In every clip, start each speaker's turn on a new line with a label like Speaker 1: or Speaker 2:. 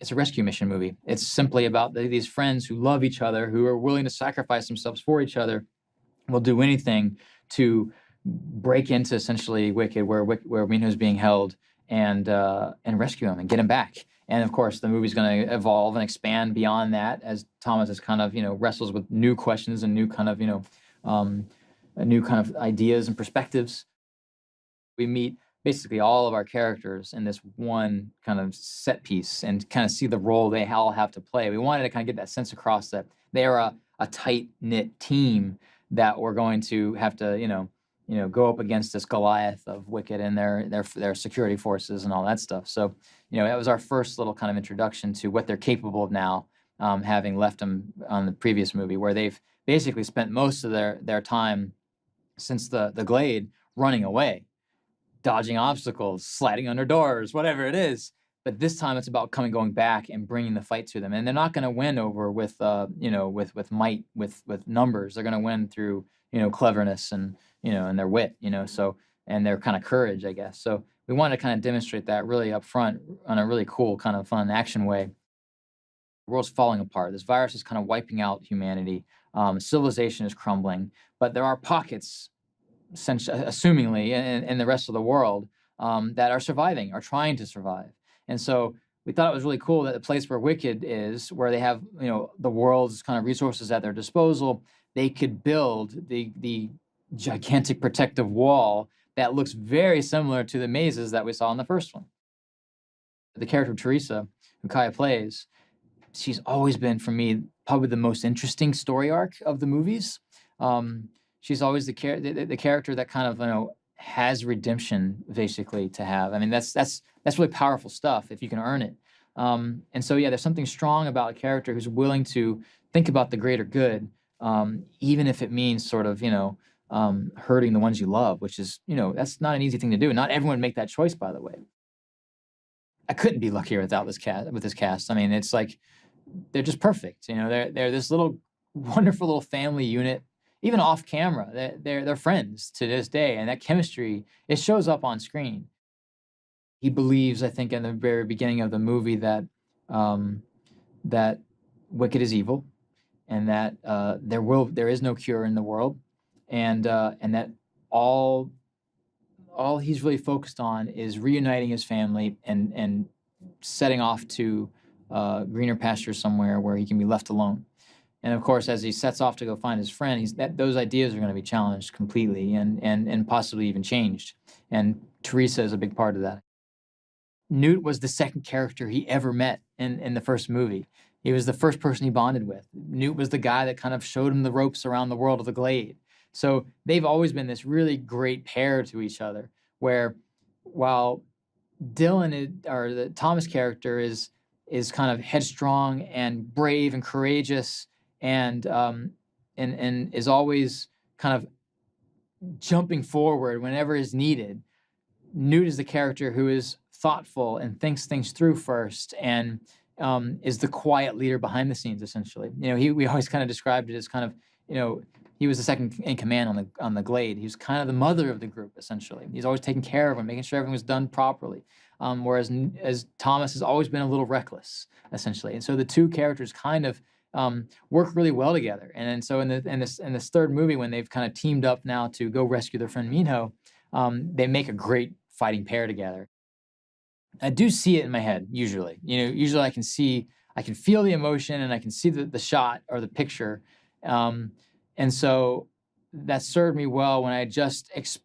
Speaker 1: it's a rescue mission movie. It's simply about these friends who love each other, who are willing to sacrifice themselves for each other, will do anything to break into essentially Wicked, where Minho's being held, and rescue him and get him back. And of course, the movie's going to evolve and expand beyond that as Thomas is kind of wrestles with new questions and new kind of new kind of ideas and perspectives. We meet basically all of our characters in this one kind of set piece and kind of see the role they all have to play. We wanted to kind of get that sense across that they are a tight-knit team that we're going to have to, go up against this Goliath of Wicked and their security forces and all that stuff. So, that was our first little kind of introduction to what they're capable of now, having left them on the previous movie, where they've basically spent most of their time since the Glade running away, dodging obstacles, sliding under doors, whatever it is. But this time it's about going back and bringing the fight to them. And they're not going to win over with might, with numbers. They're going to win through, cleverness and, and their wit, so, and their kind of courage, I guess. So we wanted to kind of demonstrate that really up front on a really cool, kind of fun action way. The world's falling apart. This virus is kind of wiping out humanity. Civilization is crumbling, but there are pockets, assumingly, in the rest of the world that are surviving, are trying to survive. And so we thought it was really cool that the place where Wicked is, where they have the world's kind of resources at their disposal, they could build the gigantic protective wall that looks very similar to the mazes that we saw in the first one. The character of Teresa, who Kaya plays, she's always been, for me, probably the most interesting story arc of the movies. She's always the character that kind of has redemption, basically, to have. I mean, that's really powerful stuff if you can earn it. And so yeah, there's something strong about a character who's willing to think about the greater good, even if it means sort of hurting the ones you love, which is that's not an easy thing to do. Not everyone would make that choice, by the way. I couldn't be luckier without this cast. I mean, it's like they're just perfect. They're this little wonderful little family unit. Even off camera, they're friends to this day, and that chemistry, it shows up on screen. He believes, I think, in the very beginning of the movie that that Wicked is evil, and that there is no cure in the world, and that all he's really focused on is reuniting his family and setting off to greener pastures somewhere where he can be left alone. And of course, as he sets off to go find his friend, those ideas are going to be challenged completely and possibly even changed. And Teresa is a big part of that. Newt was the second character he ever met in the first movie. He was the first person he bonded with. Newt was the guy that kind of showed him the ropes around the world of the Glade. So they've always been this really great pair to each other, where while Dylan, or the Thomas character, is kind of headstrong and brave and courageous, and is always kind of jumping forward whenever is needed, Newt is the character who is thoughtful and thinks things through first, and is the quiet leader behind the scenes, essentially. We always kind of described it as kind of, he was the second in command on the Glade. He was kind of the mother of the group, essentially. He's always taking care of them, making sure everything was done properly. Whereas as Thomas has always been a little reckless, essentially. And so the two characters kind of work really well together. And so in this third movie, when they've kind of teamed up now to go rescue their friend Minho, they make a great fighting pair together. I do see it in my head, usually. Usually I can feel the emotion, and I can see the shot or the picture. And so that served me well when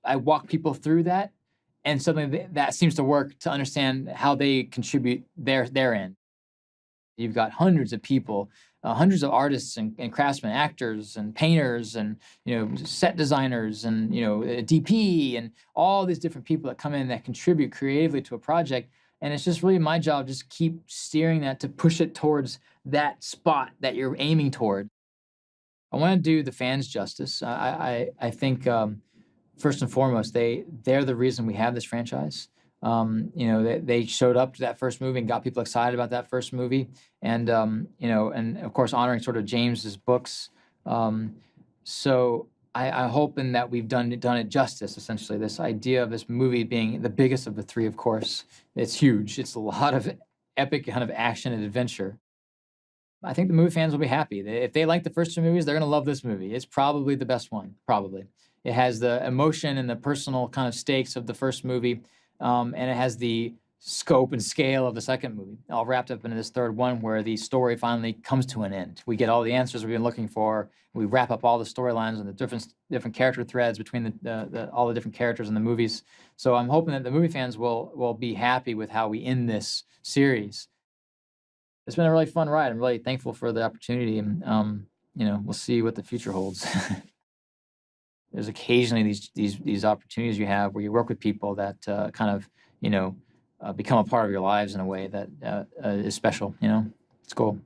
Speaker 1: I walk people through that, and suddenly that seems to work to understand how they contribute their end. You've got hundreds of people, hundreds of artists and craftsmen, actors and painters, and set designers, and DP, and all these different people that come in that contribute creatively to a project. And it's just really my job just keep steering that to push it towards that spot that you're aiming toward. I want to do the fans justice. I think first and foremost, they're the reason we have this franchise. They showed up to that first movie and got people excited about that first movie, and and of course honoring sort of James's books. So I hope in that we've done it justice. Essentially, this idea of this movie being the biggest of the three, of course, it's huge. It's a lot of epic kind of action and adventure. I think the movie fans will be happy. If they like the first two movies, they're going to love this movie. It's probably the best one, probably. It has the emotion and the personal kind of stakes of the first movie, and it has the scope and scale of the second movie, all wrapped up into this third one where the story finally comes to an end. We get all the answers we've been looking for. We wrap up all the storylines and the different character threads between all the different characters in the movies. So I'm hoping that the movie fans will be happy with how we end this series. It's been a really fun ride. I'm really thankful for the opportunity, and we'll see what the future holds. There's occasionally these opportunities you have where you work with people that kind of become a part of your lives in a way that is special. It's cool.